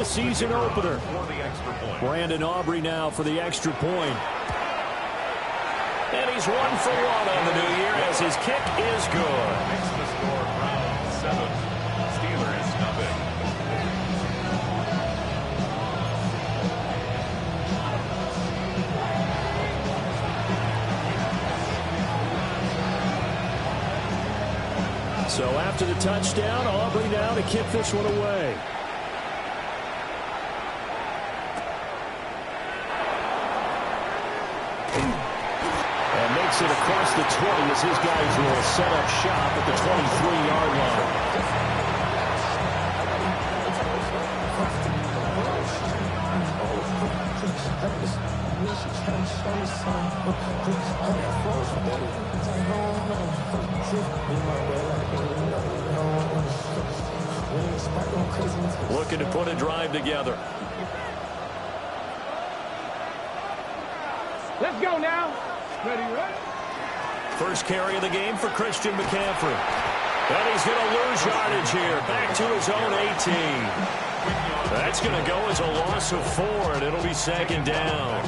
The season opener. Brandon Aubrey now for the extra point. And he's 1 for 1 on the new year as his kick is good. Makes the score Browns 7, Steelers nothing. So after the touchdown, Aubrey now to kick this one away. It across the 20 as his guys will set up shop at the 23-yard line. Looking to put a drive together. Let's go now. Ready, right? First carry of the game for Christian McCaffrey. And he's going to lose yardage here. Back to his own 18. That's going to go as a loss of 4, and it'll be second down.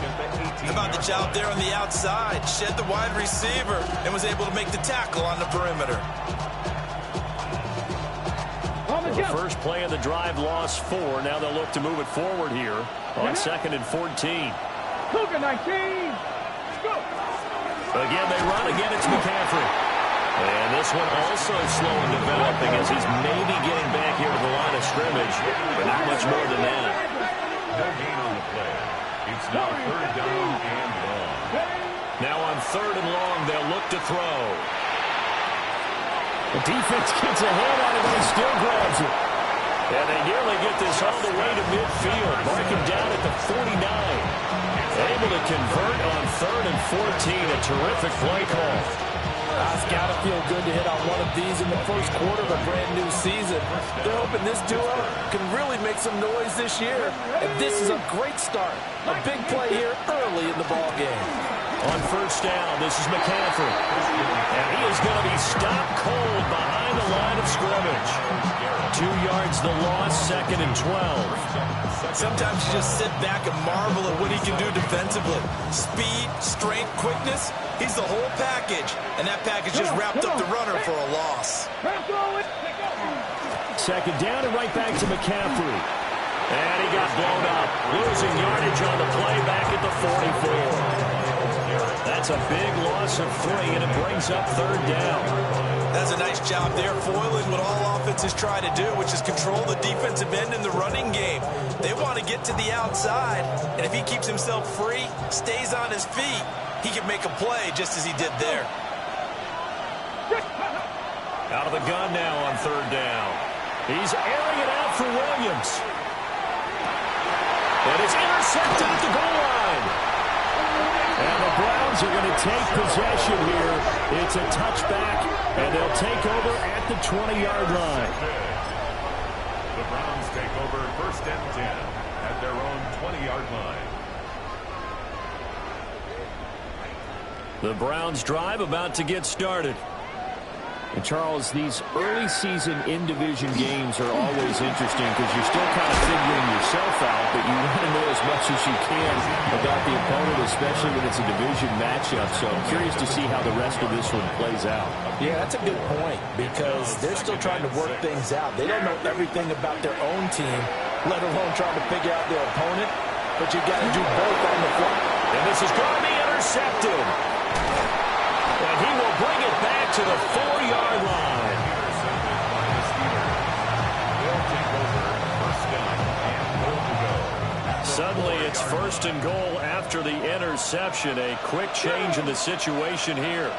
How about the job there on the outside? Shed the wide receiver and was able to make the tackle on the perimeter. The first play of the drive lost 4. Now they'll look to move it forward here on 2nd and 14. Cougar 19. Go. Again, they run. Again, it's McCaffrey. And this one also slow in developing as he's maybe getting back here to the line of scrimmage, but not much more than that. No gain on the play. It's now 3rd down and long. Now on 3rd and long, they'll look to throw. The defense gets a hand on it, but he still grabs it. And they nearly get this all the way to midfield, marking down at the 49. Able to convert on 3rd and 14. A terrific play call. It's got to feel good to hit on one of these in the first quarter of a brand-new season. They're hoping this duo can really make some noise this year. And this is a great start. A big play here early in the ballgame. On first down, this is McCaffrey. And he is going to be stopped cold behind the line of scrimmage. 2 yards the loss, 2nd and 12. Sometimes you just sit back and marvel at what he can do defensively. Speed, strength, quickness. He's the whole package. And that package just wrapped up the runner for a loss. 2nd down and right back to McCaffrey. And he got blown up. Losing yardage on the play back at the 44. That's a big loss of 3, and it brings up 3rd down. That's a nice job there, foiling what all offenses try to do, which is control the defensive end in the running game. They want to get to the outside, and if he keeps himself free, stays on his feet, he can make a play just as he did there. Out of the gun now on 3rd down. He's airing it out for Williams. And it's intercepted at the goal line. And the Browns are going to take possession here. It's a touchback, and they'll take over at the 20-yard line. The Browns take over 1st and 10 at their own 20-yard line. The Browns drive about to get started. And Charles, these early season in-division games are always interesting because you're still kind of figuring yourself out, but you want to know as much as you can about the opponent, especially when it's a division matchup. So I'm curious to see how the rest of this one plays out. Yeah, that's a good point because they're still trying to work things out. They don't know everything about their own team, let alone trying to figure out their opponent, but you got to do both on the fly. And this is going to be intercepted. And he will bring it back to the 4-yard line. Suddenly it's 1st and goal after the interception. A quick change in the situation here.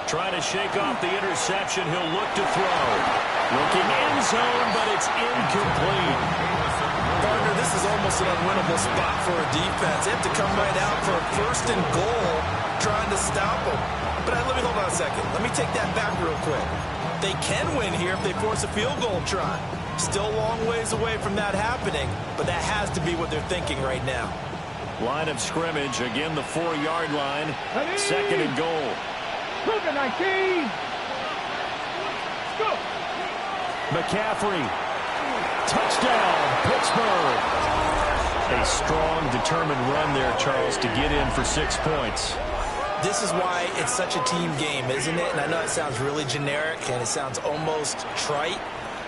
Trying to shake off the interception. He'll look to throw. Looking end zone, but it's incomplete. Partner, this is almost an unwinnable spot for a defense. They have to come right out for a 1st and goal, trying to stop them. But let me hold on a second. Let me take that back real quick. They can win here if they force a field goal try. Still a long ways away from that happening, but that has to be what they're thinking right now. Line of scrimmage, again the 4-yard line. 2nd and goal. Cougar 19. Go. McCaffrey. Touchdown, Pittsburgh. A strong, determined run there, Charles, to get in for 6 points. This is why it's such a team game, isn't it? And I know it sounds really generic and it sounds almost trite,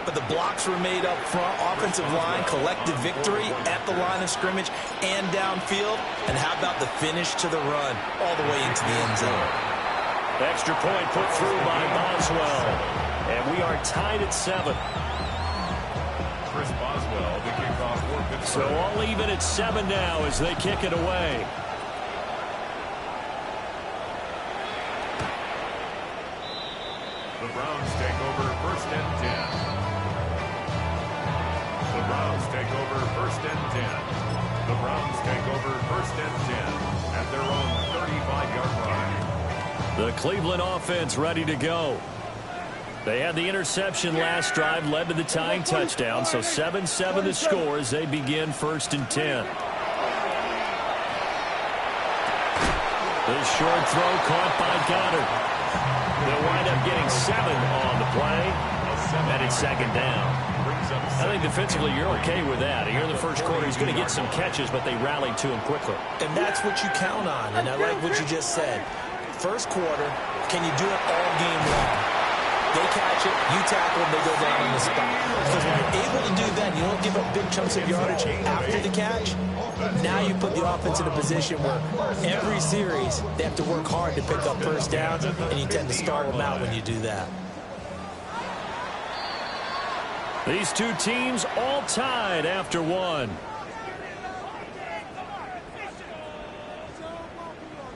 but the blocks were made up front, offensive line, collective victory at the line of scrimmage and downfield. And how about the finish to the run all the way into the end zone? Extra point put through by Boswell. And we are tied at 7. Chris Boswell, the kickoff for Pittsburgh. So all even at 7 now as they kick it away. The Browns take over 1st and 10. The Browns take over 1st and 10. The Browns take over 1st and 10 at their own 35-yard line. The Cleveland offense ready to go. They had the interception last drive, led to the tying touchdown, so 7-7 the score as they begin 1st and 10. This short throw caught by Goddard. They'll wind up getting 7 on the play, and it's 2nd down. I think defensively you're okay with that. Here in the first quarter, he's going to get some catches, but they rallied to him quickly. And that's what you count on, and I like what you just said. First quarter, can you do it all game long? They catch it, you tackle them, they go down on the spot. Because when you're able to do that, you don't give up big chunks of yardage after the catch. Now you put the offense in a position where every series they have to work hard to pick up first downs, and you tend to stall them out when you do that. These two teams all tied after 1.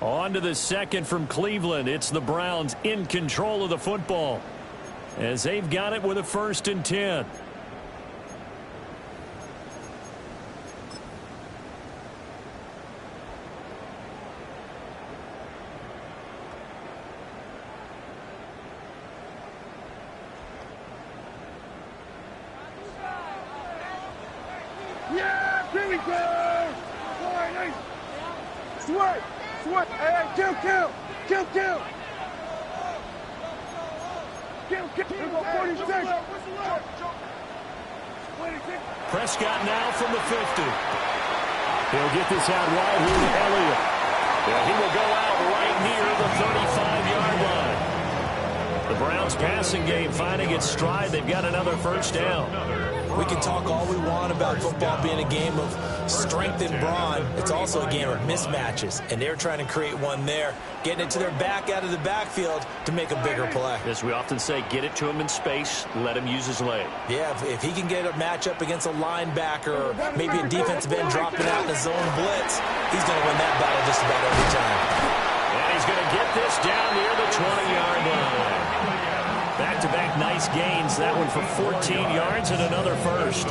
On to the second from Cleveland. It's the Browns in control of the football as they've got it with a 1st and 10. Yeah, here we go. Boy, nice. Sweat. Sweat. Hey, kill. Kill. Here we go, 46. Prescott now from the 50. He'll get this out wide here to Elliott. Yeah, he will go out right near the 35-yard line. The Browns passing game finding its stride. They've got another 1st down. We can talk all we want about football being a game of strength and brawn. It's also a game of mismatches, and they're trying to create one there, getting it to their back out of the backfield to make a bigger play. As we often say, get it to him in space, let him use his leg. Yeah, if he can get a matchup against a linebacker or maybe a defensive end dropping out in a zone blitz, he's going to win that battle just about every time. And he's going to get this down near the 20-yard line. Back-to-back nice gains. That one for 14 yards and another 1st.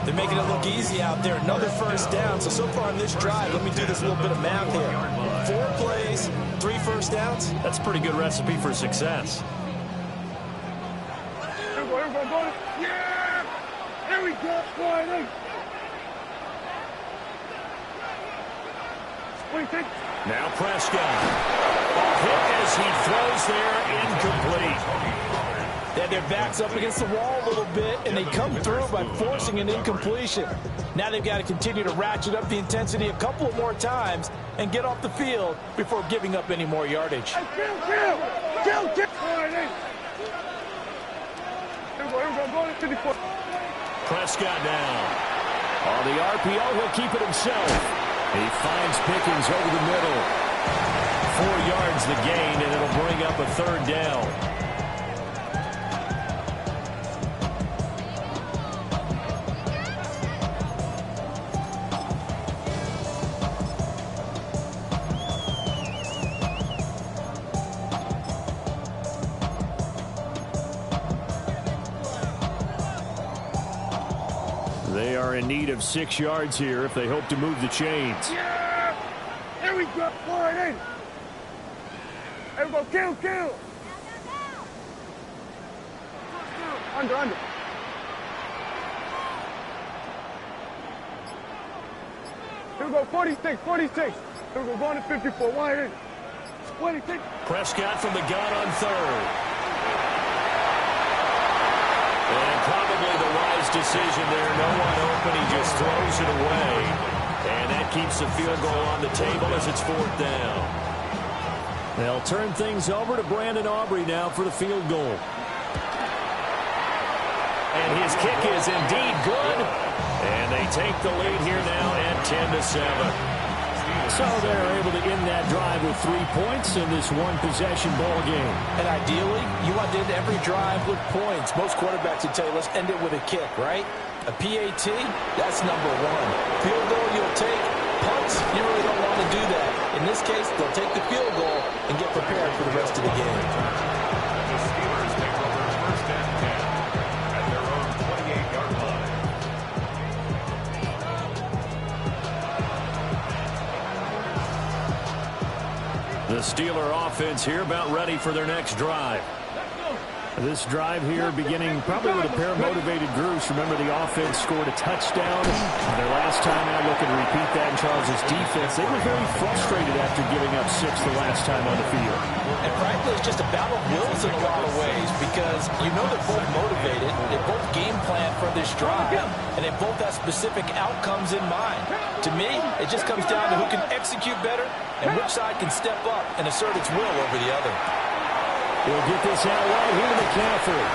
They're making it look easy out there. Another 1st down. So far in this drive, let me do this little bit of math here. 4 plays, 3 1st downs. That's a pretty good recipe for success. Here we go. Yeah. Here we go. Boy, nice. Now Prescott. A hit as he throws there, incomplete. They had their backs up against the wall a little bit, and they come through by forcing an incompletion. Now they've got to continue to ratchet up the intensity a couple of more times and get off the field before giving up any more yardage. Kill. Prescott down. On the RPO, he'll keep it himself. He finds Pickens over the middle. 4 yards the gain, and it'll bring up a 3rd down. They are in need of 6 yards here if they hope to move the chains. Yeah! Here we go. Boy, in. Here we go. Kill. Under. Here we go. 46. Here we go. Going to 54. Wide in. 26. Prescott from the gun on 3rd. And probably the wise wise decision there. No one open. He just throws it away. And that keeps the field goal on the table as it's 4th down. They'll turn things over to Brandon Aubrey now for the field goal. And his kick is indeed good. And they take the lead here now at 10-7. So they're able to end that drive with 3 points in this one-possession ball game. And ideally, you want to end every drive with points. Most quarterbacks would tell you, let's end it with a kick, right? A PAT, that's number 1. Field goal you'll take. Punts, you really don't want to do that. In this case, they'll take the field goal and get prepared for the rest of the game. The Steelers take over 1st and 10 at their own 28-yard line. The Steeler offense here about ready for their next drive. This drive here beginning probably with a pair of motivated groups. Remember, the offense scored a touchdown their last time out. Looking to repeat that in Charles' defense. They were very frustrated after giving up 6 the last time on the field. And frankly, it's just a battle of wills in a lot of ways because you know they're both motivated. They both game plan for this drive, and they both have specific outcomes in mind. To me, it just comes down to who can execute better and which side can step up and assert its will over the other. He'll get this out right here to McCaffrey.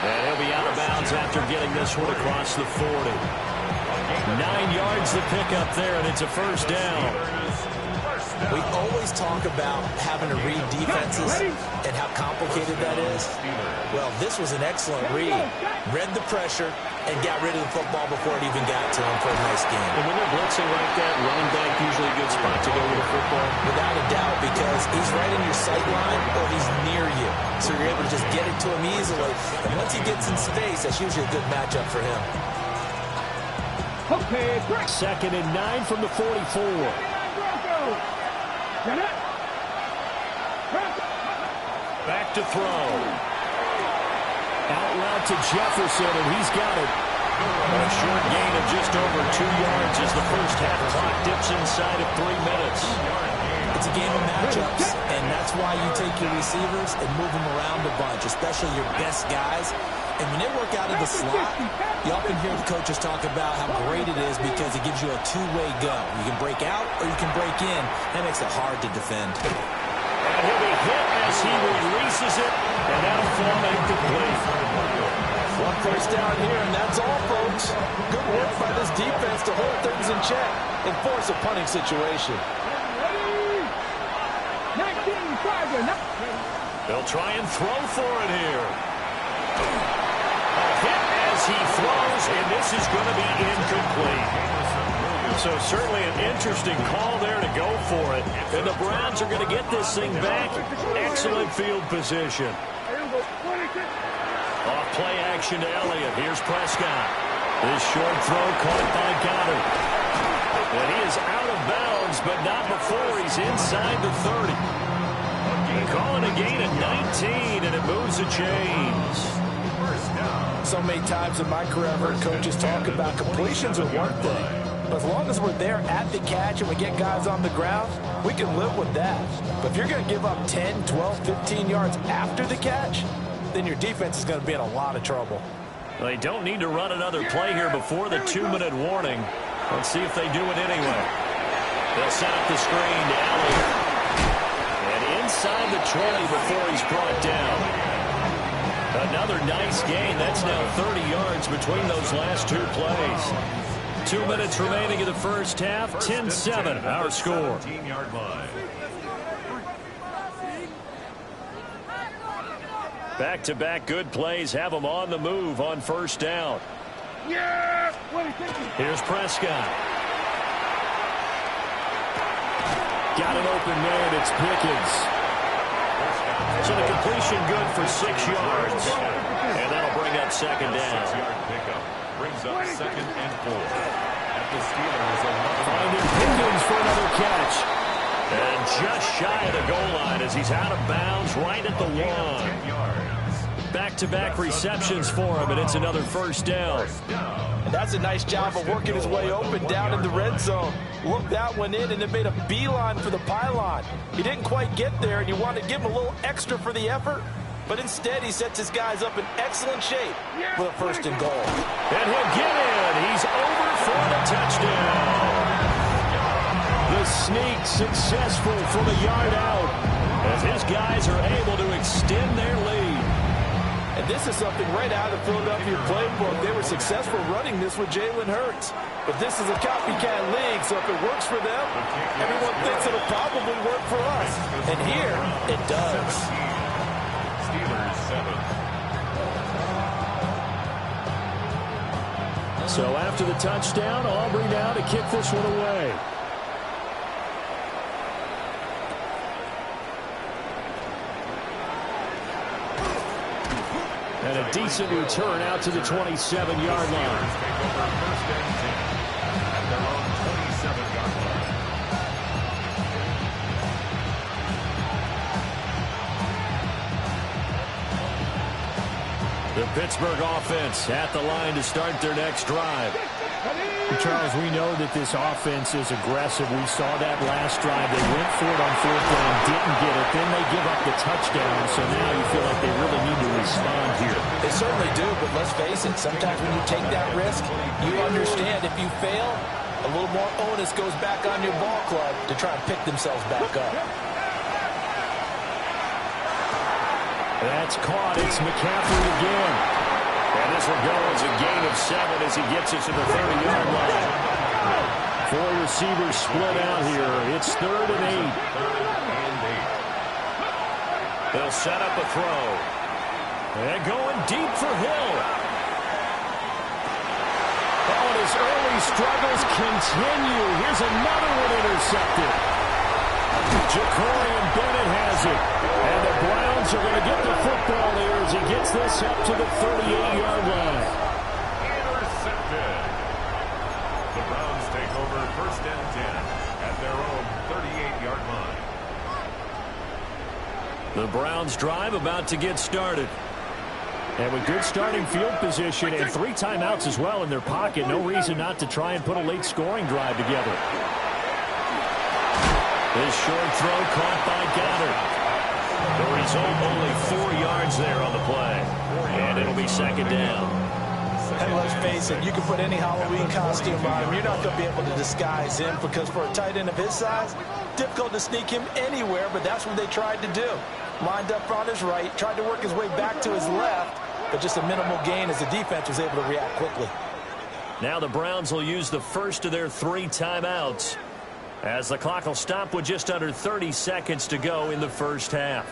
And he'll be out of bounds after getting this one across the 40. 9 yards the pickup there, and it's a 1st down. We always talk about having to read defenses and how complicated that is. Well, this was an excellent read. Read the pressure and got rid of the football before it even got to him for a nice game. And when they're blitzing like that, running back usually a good spot to go with the football. Without a doubt, because he's right in your sight line or he's near you. So you're able to just get it to him easily. And once he gets in space, that's usually a good matchup for him. Okay, 2nd and 9 from the 44. Back to throw. Out route to Jefferson, and he's got it. A short gain of just over 2 yards as the first half clock dips inside of 3 minutes. It's a game of matchups, and that's why you take your receivers and move them around a bunch, especially your best guys. And when they work out of the slot, you often hear the coaches talk about how great it is because it gives you a two-way go. You can break out or you can break in. That makes it hard to defend. And he'll be hit as he releases it, and that'll fall incomplete. 1 first down here, and that's all, folks. Good work by this defense to hold things in check and force a punting situation. They'll try and throw for it here. A hit as he throws, and this is going to be incomplete. So certainly an interesting call there to go for it. And the Browns are going to get this thing back. Excellent field position. Off play action to Elliott. Here's Prescott. This short throw caught by Goddard. And he is out of bounds, but not before he's inside the 30. Calling a gain at 19, and it moves the chains. So many times in my career, I've heard coaches talk about completions are one thing. But as long as we're there at the catch and we get guys on the ground, we can live with that. But if you're going to give up 10, 12, 15 yards after the catch, then your defense is going to be in a lot of trouble. They don't need to run another play here before the 2-minute warning. Let's see if they do it anyway. They'll set up the screen to Elliott. And inside the 20 before he's brought down. Another nice gain. That's now 30 yards between those last 2 plays. 2 minutes remaining in the first half. 10-7, our score. 17-yard line. Back-to-back good plays have them on the move on first down. Here's Prescott. Got an open man. It's Pickens. So the completion good for 6 yards. And that'll bring up second down. 6-yard pickup brings up 2nd and 4. At the Steelers, Finding Pickens for another catch. And just shy of the goal line as he's out of bounds right at the 1. 10 yards. Back-to-back receptions for him, and it's another first down. And that's a nice job of working his way open down in the red zone. Looked that one in, and then made a beeline for the pylon. He didn't quite get there, and you want to give him a little extra for the effort. But instead, he sets his guys up in excellent shape with a first and goal. And he'll get in. He's over for the touchdown. The sneak successful from a yard out as his guys are able to extend their lead. And this is something right out of the Philadelphia playbook. They were successful running this with Jalen Hurts. But this is a copycat league, so if it works for them, everyone thinks it'll probably work for us. And here, it does. Steelers 7. So after the touchdown, Aubrey now to kick this one away. And a decent return out to the 27-yard line. Take over first and 10 at their own 27-yard line. The Pittsburgh offense at the line to start their next drive. Charles, we know that this offense is aggressive. We saw that last drive. They went for it on fourth down, didn't get it. Then they give up the touchdown. So now you feel like they really need to respond here. They certainly do, but let's face it. Sometimes when you take that risk, you understand if you fail, a little more onus goes back on your ball club to try and pick themselves back up. That's caught. It's McCaffrey again. And this will go as a gain of 7 as he gets us to the 30-yard line. 4 receivers split out here. It's 3rd and 8. They'll set up a throw. And going deep for Hill. Oh, and his early struggles continue. Here's another one intercepted. Ja'Cory Bennett has it. And the Browns are going to get the football here as he gets this up to the 38-yard line. Intercepted. The Browns take over first and 10 at their own 38-yard line. The Browns drive about to get started. And with good starting field position and 3 timeouts as well in their pocket, no reason not to try and put a late scoring drive together. This short throw caught by Goddard. The result, only 4 yards there on the play. And it'll be 2nd down. And let's face it, you can put any Halloween costume on him. You're not going to be able to disguise him because for a tight end of his size, difficult to sneak him anywhere, but that's what they tried to do. Lined up on his right, tried to work his way back to his left, but just a minimal gain as the defense was able to react quickly. Now the Browns will use the first of their 3 timeouts, as the clock will stop with just under 30 seconds to go in the first half.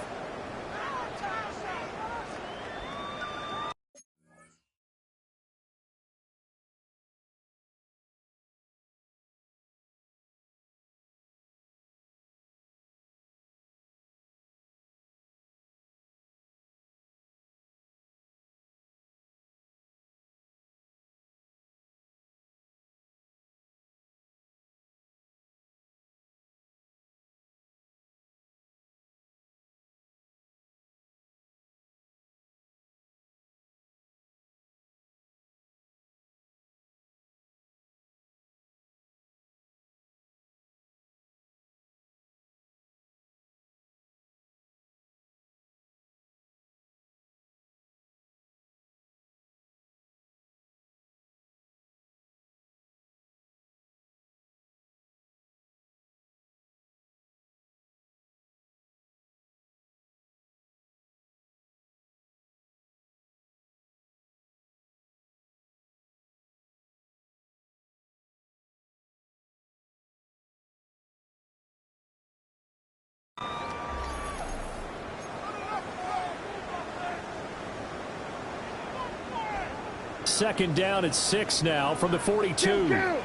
Second down at 6 now from the 42. Now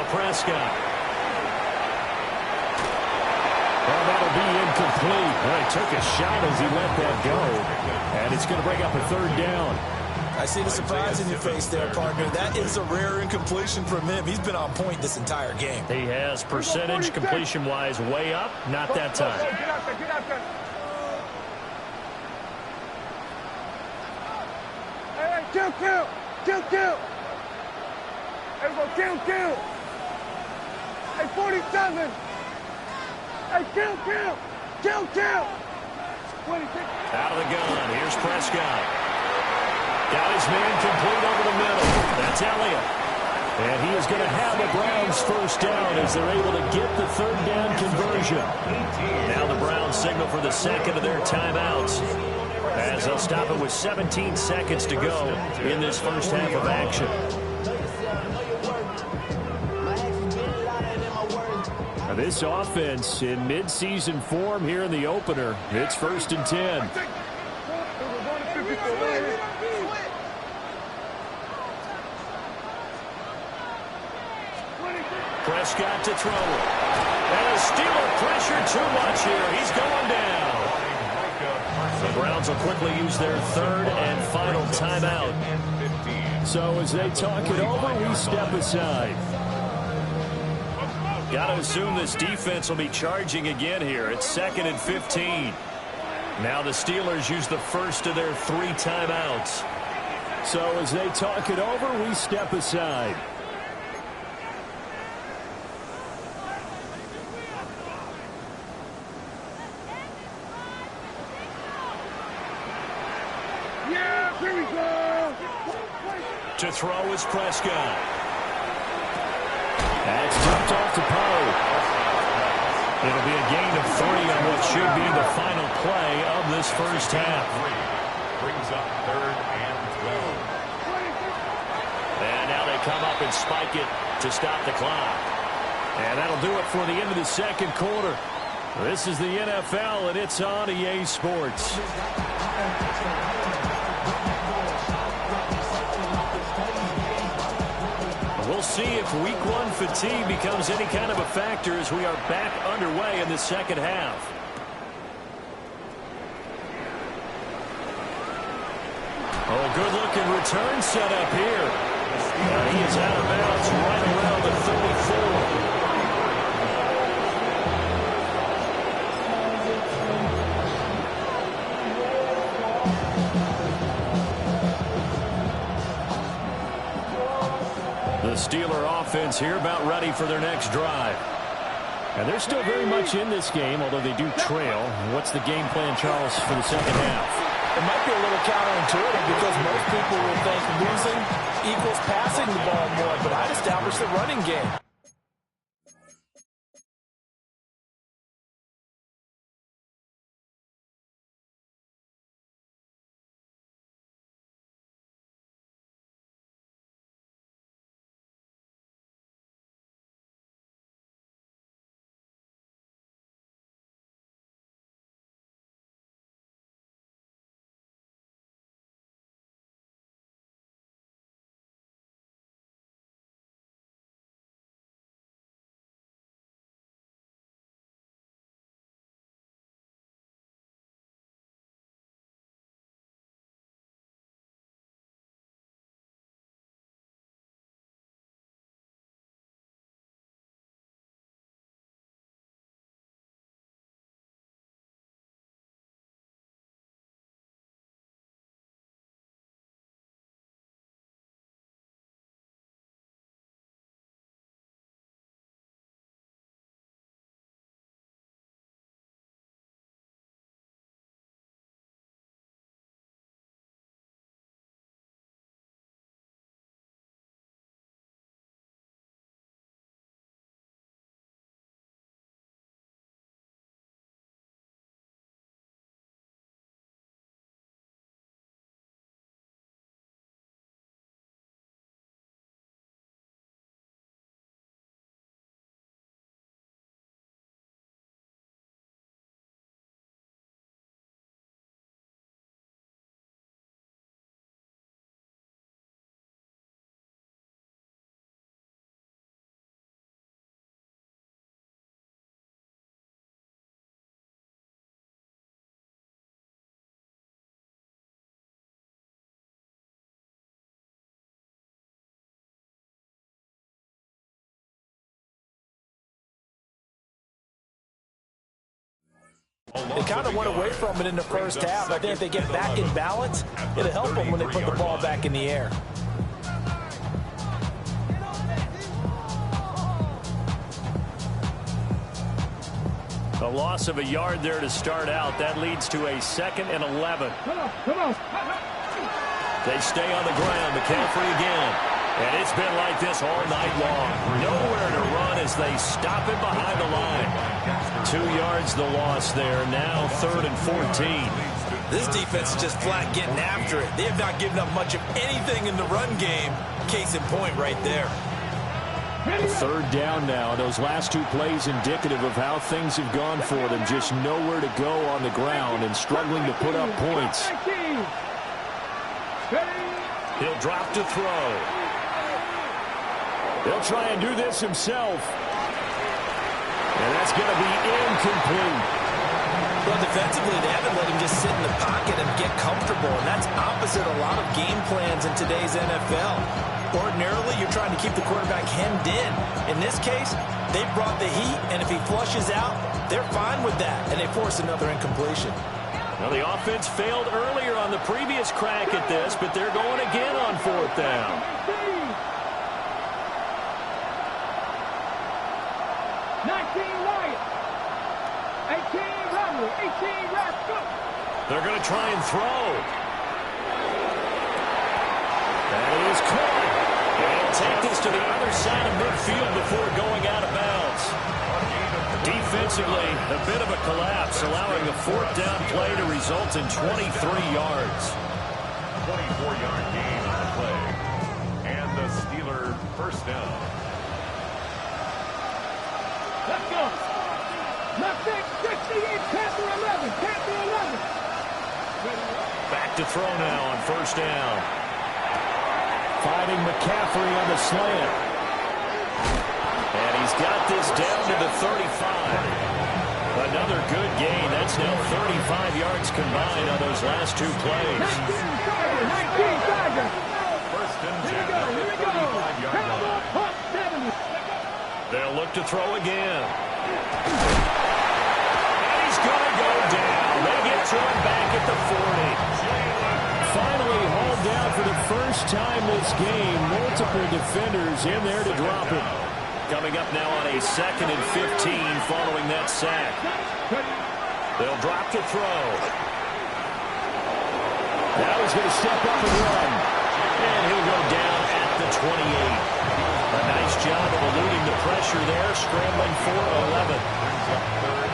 Prescott. Well, that'll be incomplete. Well, he took a shot as he let that go. And it's going to bring up a 3rd down. I see the surprise in your face there, partner. That is a rare incompletion from him. He's been on point this entire game. He has percentage completion-wise way up. Not that time. Get out there, get out there. Hey, kill. Hey, go kill. Hey, 47. Hey, kill. Kill. Out of the gun. Here's Prescott. Got his man complete over the middle. That's Elliott. And he is going to have the Browns first down as they're able to get the third down conversion. Now the Browns signal for the second of their timeouts, as they'll stop it with 17 seconds to go in this first half of action. Now this offense in midseason form here in the opener. It's 1st and 10. Prescott to throw it. And a Steeler pressure too much here. He's going down. The Browns will quickly use their third and final timeout. So as they talk it over, we step aside. Got to assume this defense will be charging again here. It's 2nd and 15. Now the Steelers use the first of their 3 timeouts. So as they talk it over, we step aside. To throw is Prescott. That's tipped off to Poe. It'll be a gain of 3 on what should be the final play of this first half. Brings up 3rd and 12. And now they come up and spike it to stop the clock. And that'll do it for the end of the second quarter. This is the NFL, and it's on EA Sports. We'll see if Week 1 fatigue becomes any kind of a factor as we are back underway in the second half. Oh, good-looking return set up here. He is out of bounds right around the 34. The Steeler offense here about ready for their next drive. And they're still very much in this game, although they do trail. What's the game plan, Charles, for the second half? It might be a little counterintuitive because most people will think losing equals passing the ball more, but I'd establish the running game. They kind of went away from it in the first half. I think if they get back in balance, it'll help them when they put the ball back in the air. A loss of a yard there to start out. That leads to a 2nd and 11. Come on. They stay on the ground. McCaffrey again. And it's been like this all night long. Nowhere to run as they stop it behind the line. 2 yards the loss there. Now 3rd and 14. This defense is just flat getting after it. They have not given up much of anything in the run game. Case in point right there. 3rd down now. Those last 2 plays indicative of how things have gone for them. Just nowhere to go on the ground and struggling to put up points. He'll drop to throw. He'll try and do this himself. And that's going to be incomplete. Well, defensively, they haven't let him just sit in the pocket and get comfortable, and that's opposite a lot of game plans in today's NFL. Ordinarily, you're trying to keep the quarterback hemmed in. In this case, they brought the heat, and if he flushes out, they're fine with that, and they force another incompletion. Well, the offense failed earlier on the previous crack at this, but they're going again on 4th down. They're going to try and throw. That is caught. And take this to the other side of midfield before going out of bounds. Defensively, a bit of a collapse, allowing a 4th down play to result in 23 yards. 24-yard gain on the play. And the Steeler 1st down. Let's go. Left 68, Panther 11. Panther 11. Back to throw now on 1st down. Finding McCaffrey on the slant. And he's got this down to the 35. Another good gain. That's now 35 yards combined on those last 2 plays. 19 Tiger. 1st and 10 Here we go. 35-yard line. They'll look to throw again. And he's going to go down. They get to him back at the 40. Finally hauled down for the first time this game. Multiple defenders in there to drop him. Coming up now on a 2nd and 15 following that sack. They'll drop to throw. Now he's going to step up and run. And he'll go down at the 28. A nice job of eluding the pressure there, scrambling for 11.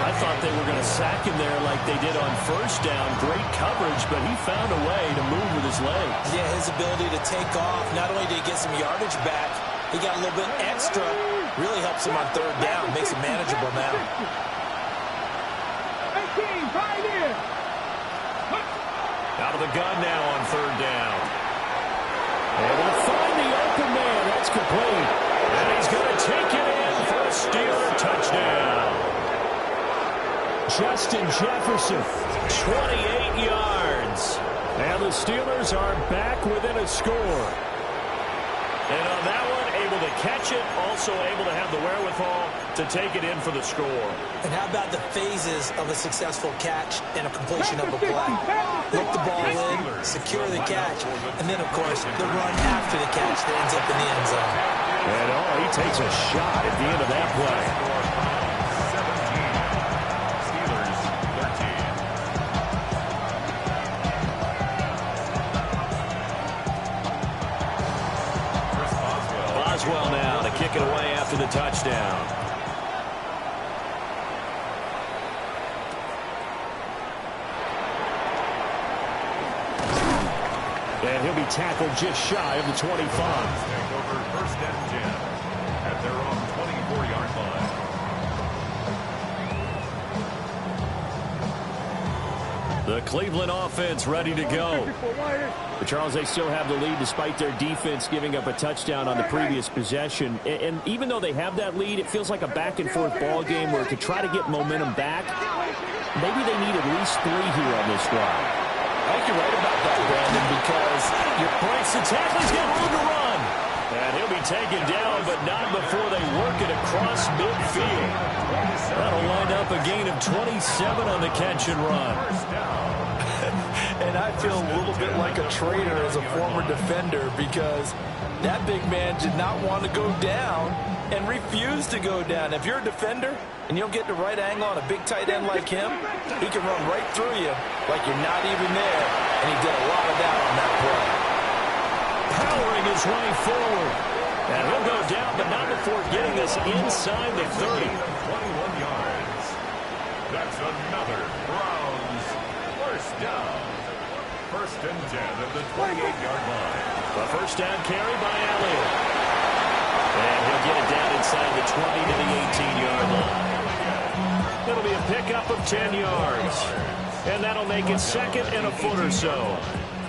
I thought they were going to sack him there like they did on 1st down. Great coverage, but he found a way to move with his legs. Yeah, his ability to take off, not only did he get some yardage back, he got a little bit extra. Really helps him on 3rd down, makes it manageable now. 18, Pioneer. Out of the gun now on 3rd down. Able to find the open man. That's complete. And he's going to take it in for a Steeler touchdown. Justin Jefferson, 28 yards. And the Steelers are back within a score. And on that one, able to catch it, also able to have the wherewithal to take it in for the score. And how about the phases of a successful catch and a completion of a play? Look the ball in, secure the catch, and then, of course, the run after the catch that ends up in the end zone. And, he takes a shot at the end of that play. 17. Steelers 13. Boswell now to kick it away after the touchdown. And he'll be tackled just shy of the 25. Take over 1st and 10 at their own 24-yard line. The Cleveland offense ready to go. But Charles, they still have the lead despite their defense giving up a touchdown on the previous possession. And even though they have that lead, it feels like a back-and-forth ball game where to try to get momentum back, maybe they need at least 3 here on this drive. I think you're right about that, Brandon, because your breaks the tackle. He's got room to run. And he'll be taken down, but not before they work it across midfield. That'll wind up a gain of 27 on the catch and run. And I feel a little bit like a traitor as a former defender because that big man did not want to go down. and refuse to go down. If you're a defender and you don't get the right angle on a big tight end like him, he can run right through you like you're not even there, and he did a lot of that on that play. Powering his way forward. And he'll go down, but not before getting this inside the 30. 21 yards. That's another Browns first down. First and 10 at the 28-yard line. A first down carry by Elliott. And he'll get it down inside the 20 to the 18-yard line. It'll be a pickup of 10 yards. And that'll make it second and a foot or so.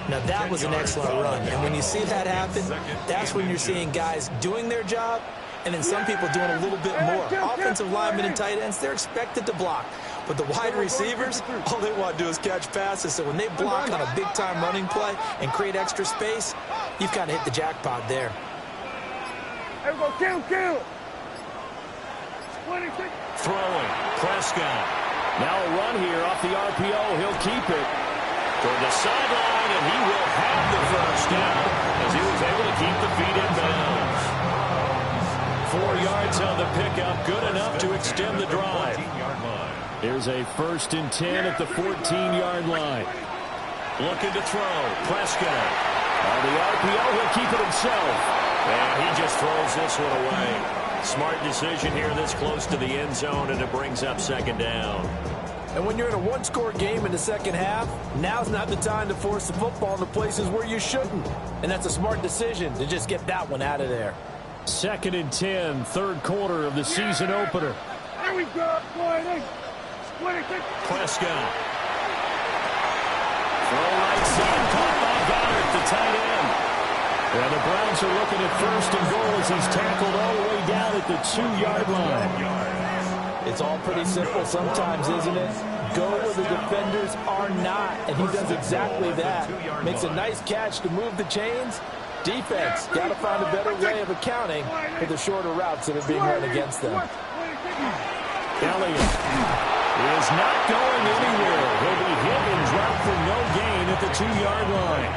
Now, that was an excellent run. And when you see that happen, that's when you're seeing guys doing their job and then some people doing a little bit more. Offensive linemen and tight ends, they're expected to block. But the wide receivers, all they want to do is catch passes. So when they block on a big-time running play and create extra space, you've kind of hit the jackpot there. Kill. Throwing. Prescott. Now a run here off the RPO. He'll keep it. Toward the sideline, and he will have the first down as he was able to keep the feet in bounds. 4 yards on the pickup, good enough to extend the drive. Here's a first and 10 at the 14-yard line. Looking to throw. Prescott. On the RPO, he'll keep it himself. And he just throws this one away. Smart decision here this close to the end zone, and it brings up second down. And when you're in a one-score game in the second half, now's not the time to force the football into places where you shouldn't. And that's a smart decision to just get that one out of there. Second and 10, third quarter of the season opener. Here we go. Prescott. Throw right side, caught by Goddard, the tight end. And the Browns are looking at first and goal as he's tackled all the way down at the 2-yard line. It's all pretty simple sometimes, isn't it? Go where the defenders are not, and he does exactly that. Makes a nice catch to move the chains. Defense, got to find a better way of accounting for the shorter routes that are being run against them. Elliott is not going anywhere. He'll be hit and dropped for no gain at the 2-yard line.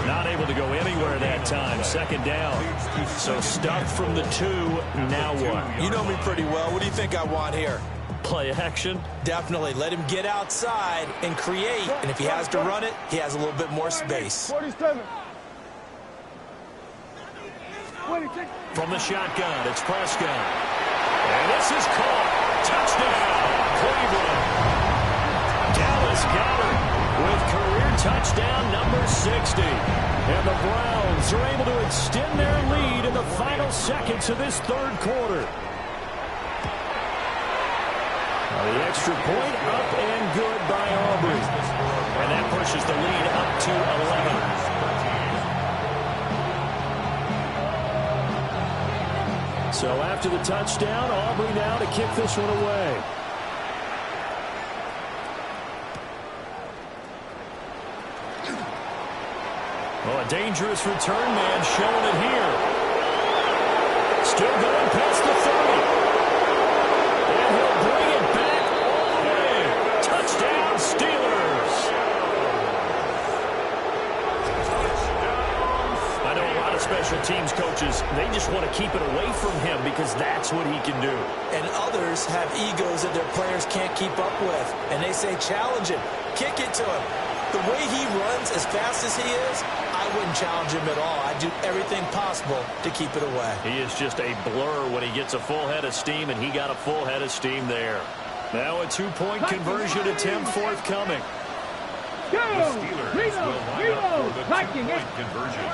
Not able to go anywhere that time. Second down. So stuck from the 2. Now what? You know me pretty well. What do you think I want here? Play action? Definitely. Let him get outside and create. And if he has to run it, he has a little bit more space. 47. From the shotgun, it's Prescott. And this is caught. Touchdown, Cleveland. Dallas Goedert with career touchdown number 60. And the Browns are able to extend their lead in the final seconds of this third quarter. Now the extra point up and good by Aubrey. And that pushes the lead up to 11. So after the touchdown, Aubrey now to kick this one away. Oh, a dangerous return man showing it here. Still going past the 30. And he'll bring it back all the way. Touchdown, Steelers. I know a lot of special teams coaches, they just want to keep it away from him because that's what he can do. And others have egos that their players can't keep up with. And they say, challenge him, kick it to him. The way he runs as fast as he is, I wouldn't challenge him at all. I'd do everything possible to keep it away. He is just a blur when he gets a full head of steam, and he got a full head of steam there. Now a two-point conversion attempt forthcoming. The Steelers will line up for the two-point conversion.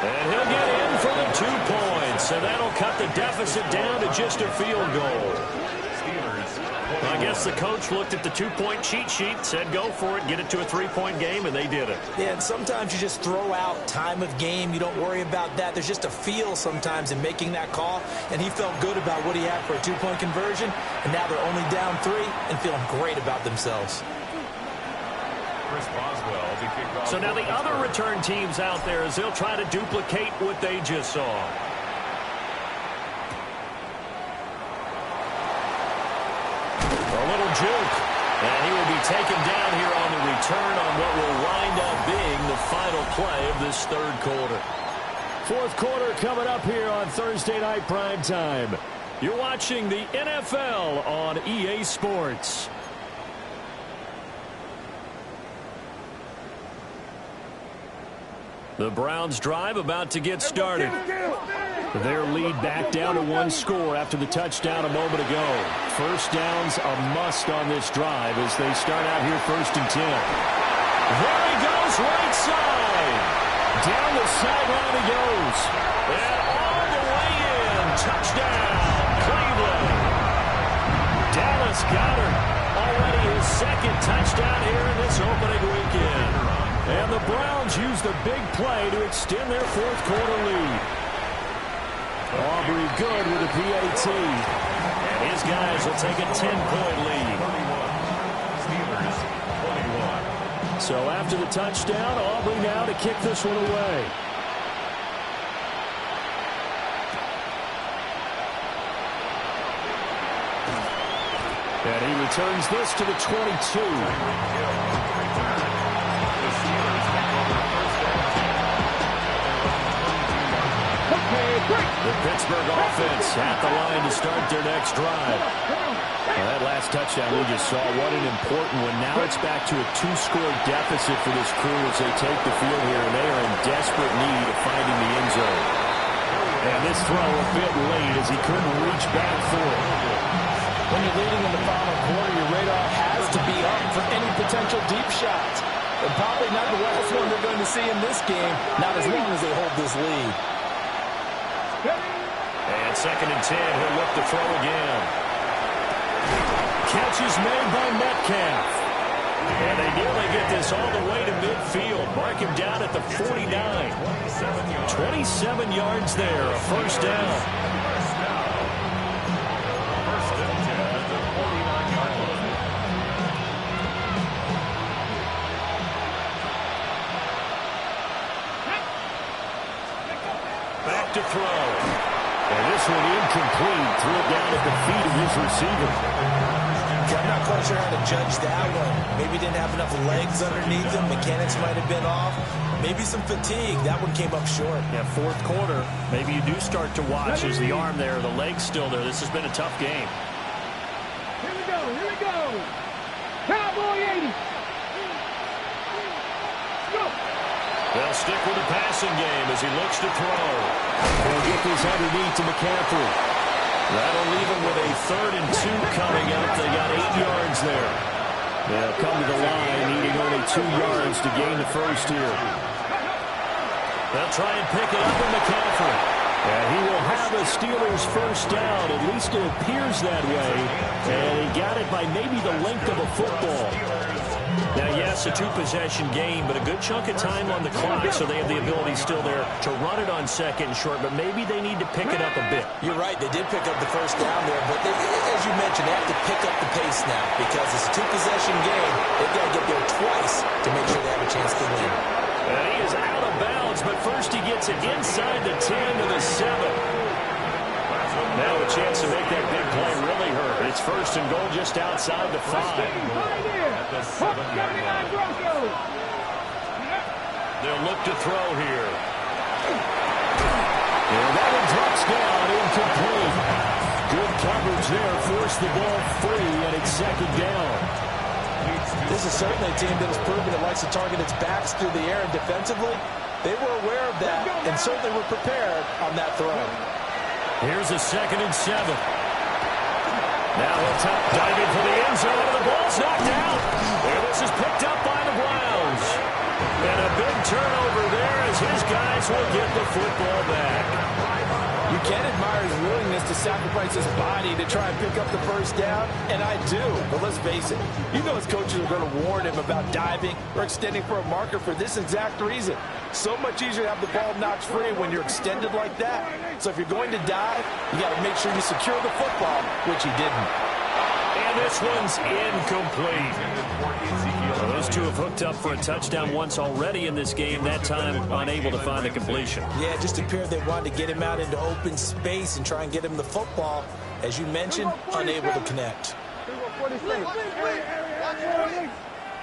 And he'll get in for the 2 points, and that'll cut the deficit down to just a field goal. I guess the coach looked at the 2-point cheat sheet, said go for it, get it to a 3-point game, and they did it. Yeah, and sometimes you just throw out time of game. You don't worry about that. There's just a feel sometimes in making that call, and he felt good about what he had for a 2-point conversion, and now they're only down 3 and feeling great about themselves. So now the other return teams out there as they'll try to duplicate what they just saw. A little juke. And he will be taken down here on the return on what will wind up being the final play of this third quarter. fourth quarter coming up here on Thursday Night Primetime. You're watching the NFL on EA Sports. The Browns drive about to get started. Their lead back down to one score after the touchdown a moment ago. First down's a must on this drive as they start out here 1st and 10. There he goes, right side. Down the sideline he goes. And all the way in. Touchdown, Cleveland. Dallas Goedert already his second touchdown here in this opening weekend. And the Browns use the big play to extend their fourth quarter lead. Aubrey good with a PAT. And his guys will take a 10-point lead. Steelers 21. So after the touchdown, Aubrey now to kick this one away. And he returns this to the 22. The Pittsburgh offense at the line to start their next drive. Well, that last touchdown we just saw, what an important one. Now it's back to a 2-score deficit for this crew as they take the field here, and they are in desperate need of finding the end zone. And this throw a bit late as he couldn't reach back for it. When you're leading in the final quarter, your radar has to be up for any potential deep shots. And probably not the last one they're going to see in this game, not as long as they hold this lead. And 2nd and 10, he'll look to throw again. Catch is made by Metcalf. And they nearly get this all the way to midfield. Mark him down at the 49. 27 yards there, a first down. First and 10 at the 49-yard line. Back to throw. And this one incomplete. Threw it down at the feet of his receiver. I'm not quite sure how to judge that one. Maybe didn't have enough legs underneath him. Mechanics might have been off. Maybe some fatigue. That one came up short. Yeah, fourth quarter. Maybe you do start to watch as the arm there, the leg's still there. This has been a tough game. Here we go, here we go. Cowboy 80. Go. They'll stick with the passing game as he looks to throw. They'll get this underneath to McCaffrey. That'll leave him with a 3rd and 2 coming up. They got 8 yards there. They'll come to the line, needing only 2 yards to gain the first here. They'll try and pick it up with McCaffrey. And he will have a Steelers first down. At least it appears that way. And he got it by maybe the length of a football. Now, yes, a 2-possession game, but a good chunk of time on the clock, so they have the ability still there to run it on 2nd and short, but maybe they need to pick it up a bit. You're right. They did pick up the first down there, but as you mentioned, they have to pick up the pace now because it's a 2-possession game. They've got to get there twice to make sure they have a chance to win. And he is out of bounds, but first he gets it inside the 10 to the 7. Now a chance to make that big play really hurt. It's 1st and goal just outside the 5. At the 7-yard line. They'll look to throw here. And that one drops down, incomplete. Good coverage there, forced the ball free, and it's 2nd down. This is certainly a team that has proven it likes to target its backs through the air, and defensively, they were aware of that and certainly were prepared on that throw. Here's a 2nd and 7. Now he'll dive in for the end zone, and the ball's knocked out. And this is picked up by the Browns. And a big turnover there as his guys will get the football back. You can admire his willingness to sacrifice his body to try and pick up the first down, and I do. But let's face it, you know his coaches are going to warn him about diving or extending for a marker for this exact reason. So much easier to have the ball knocked free when you're extended like that. So if you're going to dive, you got to make sure you secure the football, which he didn't. And this one's incomplete. Well, those two have hooked up for a touchdown once already in this game, that time unable to find the completion. Yeah, it just appeared they wanted to get him out into open space and try and get him the football. As you mentioned, unable to connect. Here we go, 46.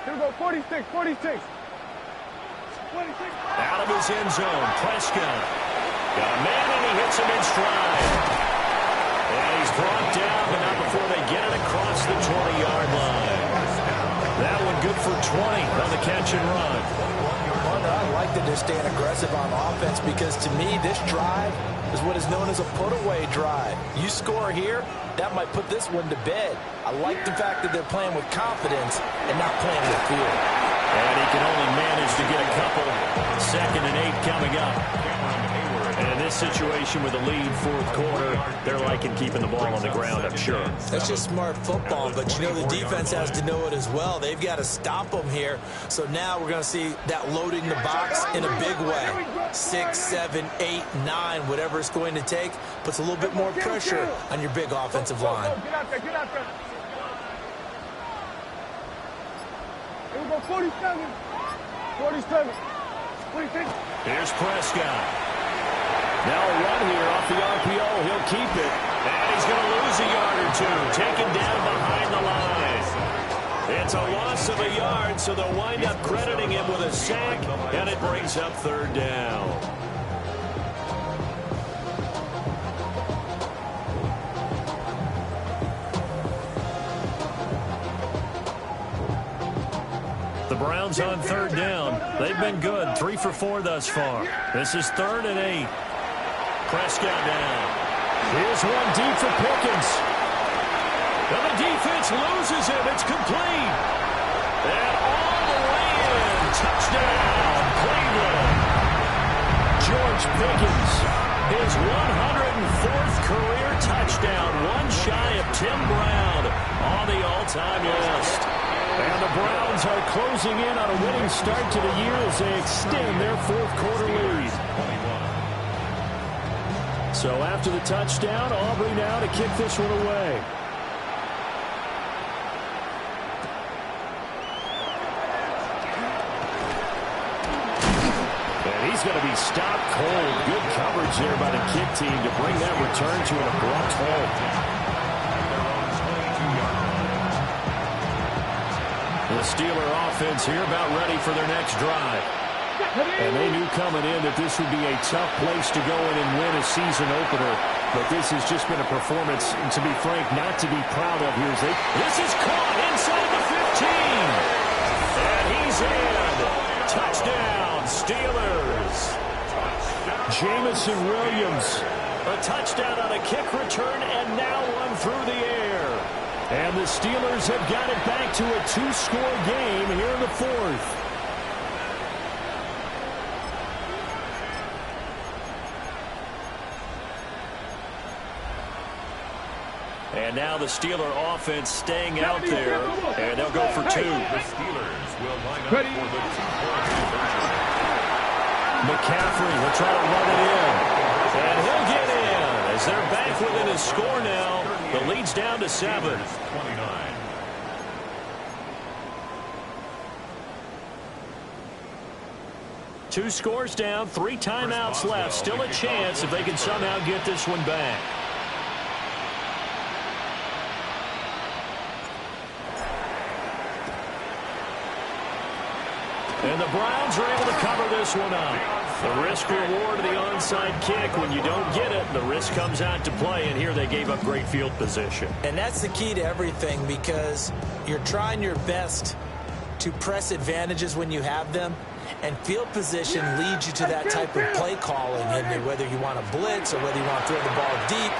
Here we go, 46, 46. 46. Out of his end zone, Prescott. Got a man, and he hits him in stride. And he's brought down, but not before they get it across the 20-yard line. That one good for 20 on the catch and run. Partner, I like that they're staying aggressive on offense because, to me, this drive is what is known as a put-away drive. You score here, that might put this one to bed. I like the fact that they're playing with confidence and not playing with fear. And he can only manage to get a couple. 2nd and 8 coming up. And in this situation with a lead, 4th quarter, they're liking keeping the ball on the ground, I'm sure. That's just smart football, but you know the defense has to know it as well. They've got to stop them here. So now we're going to see that loading the box in a big way. 6, 7, 8, 9, whatever it's going to take, puts a little bit more pressure on your big offensive line. Get out there, get out there. Here we go, 47. 47. 46. Here's Prescott. Now a run here off the RPO. He'll keep it. And he's going to lose a yard or two. Taken down behind the line. It's a loss of a yard, so they'll wind up crediting him with a sack, and it brings up 3rd down. The Browns on 3rd down. They've been good. 3 for 4 thus far. This is 3rd and 8. Prescott down. Here's one deep for Pickens. And the defense loses him. It's complete. And all the way in. Touchdown, Cleveland. George Pickens, his 104th career touchdown. One shy of Tim Brown on the all-time list. And the Browns are closing in on a winning start to the year as they extend their 4th quarter lead. So after the touchdown, Aubrey now to kick this one away. And he's going to be stopped cold. Good coverage there by the kick team to bring that return to an abrupt halt. The Steeler offense here about ready for their next drive. And they knew coming in that this would be a tough place to go in and win a season opener. But this has just been a performance, and to be frank, not to be proud of here. This is caught inside the 15. And he's in. Touchdown, Steelers. Jamison Williams. A touchdown on a kick return, and now one through the air. And the Steelers have got it back to a 2-score game here in the 4th. And now the Steeler offense staying out there, and they'll go for 2. The Steelers will line up for the 2-point conversion. McCaffrey will try to run it in, and he'll get in as they're back within a score now. The lead's down to 7. 29. Two scores down, 3 timeouts left. Still a chance if they can somehow get this one back. And the Browns are able to cover this one up. The risk-reward of the onside kick. When you don't get it, the risk comes out to play, and here they gave up great field position. And that's the key to everything, because you're trying your best to press advantages when you have them, and field position leads you to that type of play calling, and whether you want to blitz or whether you want to throw the ball deep,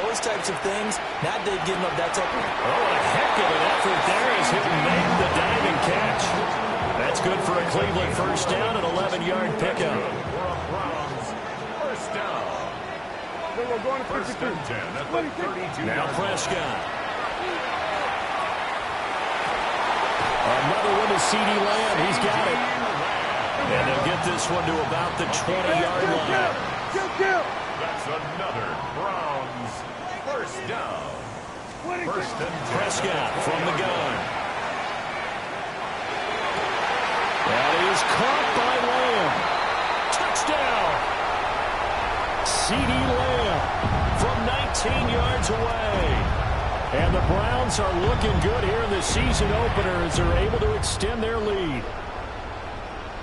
those types of things. Not they've given up that type of... Oh, a heck of an effort there as he made the diving catch. That's good for a Cleveland first down, an 11-yard pickup. First down. We're going to 1st and 10 at the 32-yard Now line. Prescott. Another one to CeeDee Lamb. He's got it. And they'll get this one to about the 20-yard line. That's another Browns first down. 1st and 10. Prescott from the gun. That is caught by Lamb. Touchdown. CeeDee Lamb from 19 yards away. And the Browns are looking good here in the season opener as they're able to extend their lead.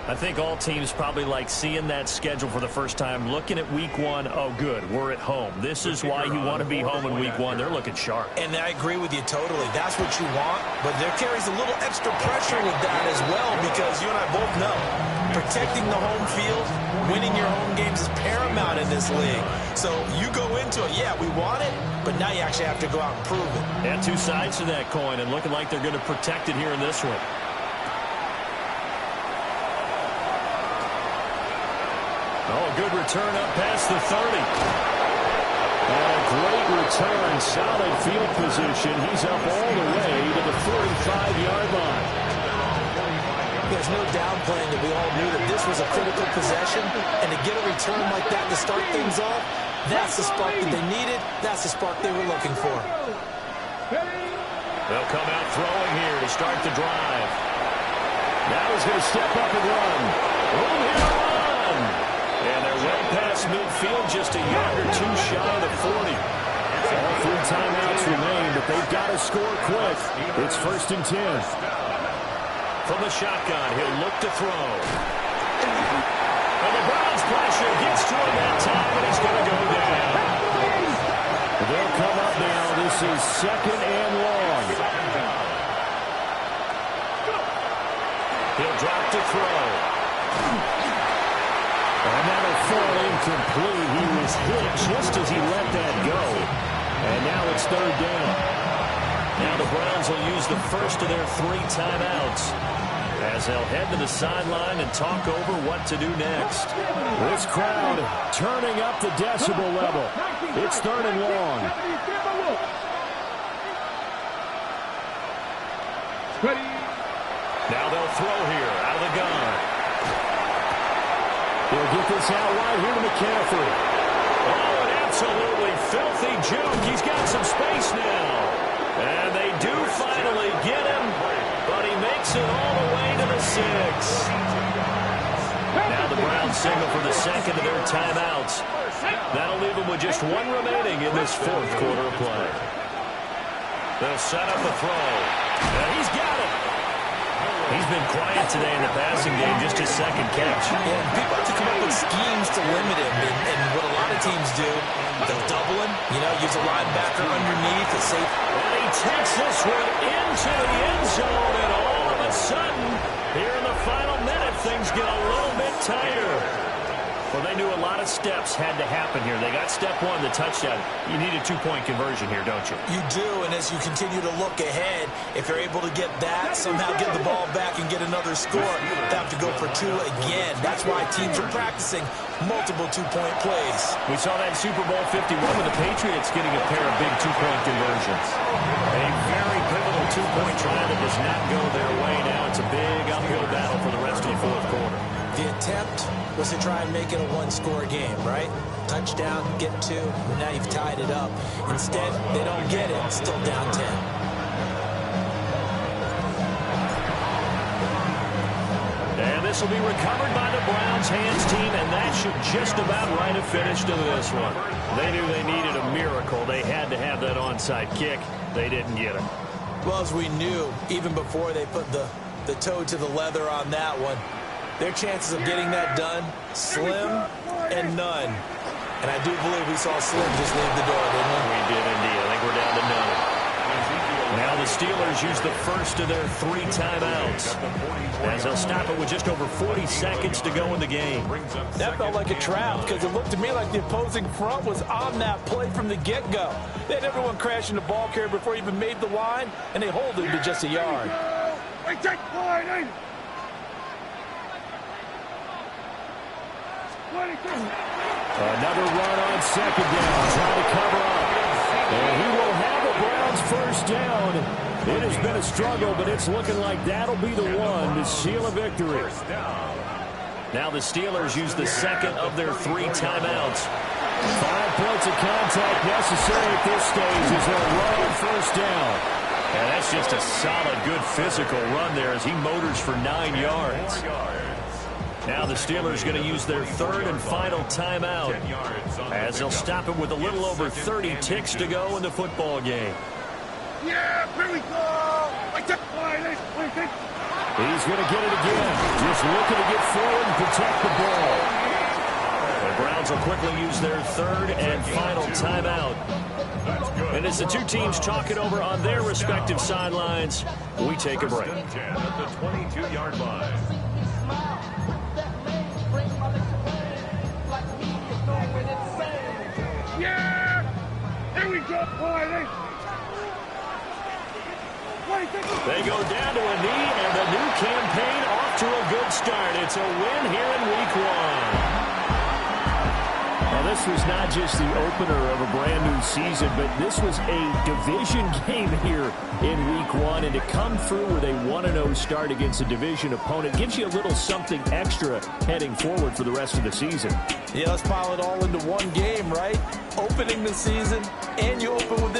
I think all teams probably like seeing that schedule for the first time, looking at week one. Oh, good, we're at home. This is why you want to be home in week one. They're looking sharp. And I agree with you totally. That's what you want, but there carries a little extra pressure with that as well because you and I both know protecting the home field, winning your home games is paramount in this league. So you go into it, yeah, we want it, but now you actually have to go out and prove it. And two sides to that coin, and looking like they're going to protect it here in this one. Oh, good return up past the 30. And a great return, solid field position. He's up all the way to the 45-yard line. There's no downplaying that we all knew that this was a critical possession, and to get a return like that to start things off, that's the spark that they needed. That's the spark they were looking for. They'll come out throwing here to start the drive. Now he's going to step up and run. Room here to run. And they're way past midfield, just a yard or two shy of the 40. All 3 timeouts remain, but they've got to score quick. It's 1st and 10. From the shotgun, he'll look to throw. And the Browns pressure gets to him that time, and he's going to go down. They'll come up now. This is 2nd and long. He'll drop to throw. And that'll fall incomplete. He was hit just as he let that go. And now it's 3rd down. Now the Browns will use the first of their 3 timeouts as they'll head to the sideline and talk over what to do next. This crowd turning up the decibel level. It's 3rd and long. Now they'll throw here out of the gun. He'll get this out wide here to McCaffrey. Oh, an absolutely filthy juke. He's got some space now. And they do finally get him, but he makes it all the way to the 6. Now the Browns signal for the second of their timeouts. That'll leave them with just 1 remaining in this 4th quarter of play. They'll set up a throw. And he's got it. He's been quiet today in the passing game, just his 2nd catch. Yeah, people have to come up with schemes to limit him, and what a lot of teams do, they'll double him, use a linebacker underneath, a safe. And he takes this one into the end zone, and all of a sudden, here in the final minute, things get a little bit tighter. Well, they knew a lot of steps had to happen here. They got step 1, the touchdown. You need a 2-point conversion here, don't you? You do, and as you continue to look ahead, if you're able to get that, somehow get the ball back and get another score, they have to go for 2 again. That's why teams are practicing multiple 2-point plays. We saw that Super Bowl 51 with the Patriots getting a pair of big 2-point conversions. A very pivotal 2-point try that does not go their way now. It's a big uphill battle for the rest of the 4th quarter. The attempt was to try and make it a 1-score game, right? Touchdown, get 2, and now you've tied it up. Instead, they don't get it, still down 10. And this will be recovered by the Browns hands team, and that should just about write a finish to this one. They knew they needed a miracle. They had to have that onside kick. They didn't get it. Well, as we knew, even before they put the toe to the leather on that one, their chances of getting that done, slim and none. And I do believe we saw Slim just leave the door, didn't we? We did indeed. I think we're down to none. Now the Steelers use the first of their 3 timeouts as they'll stop it with just over 40 seconds to go in the game. That felt like a trap because it looked to me like the opposing front was on that play from the get-go. They had everyone crashing the ball carrier before he even made the line, and they hold him to just a yard. Another run on 2nd down, trying to cover up. And he will have the Browns 1st down. It has been a struggle, but it's looking like that'll be the one to seal a victory. Now the Steelers use the 2nd of their 3 timeouts. 5 points of contact necessary at this stage as they'll run on 1st down. And that's just a solid, good physical run there as he motors for 9 yards. Now the Steelers going to use their 3rd and final timeout as they'll stop it with a little over 30 ticks to go in the football game. Yeah, here we go. He's going to get it again. Just looking to get forward and protect the ball. The Browns will quickly use their third and final timeout. And as the two teams talk it over on their respective sidelines, we take a break. 10 at the 22-yard line. Yeah! Here we go, boy. They go down to a knee, and the new campaign off to a good start. It's a win here in Week 1. Now, this was not just the opener of a brand-new season, but this was a division game here in Week 1. And to come through with a 1-0 start against a division opponent gives you a little something extra heading forward for the rest of the season. Yeah, let's pile it all into one game, right? Opening the season, and you open with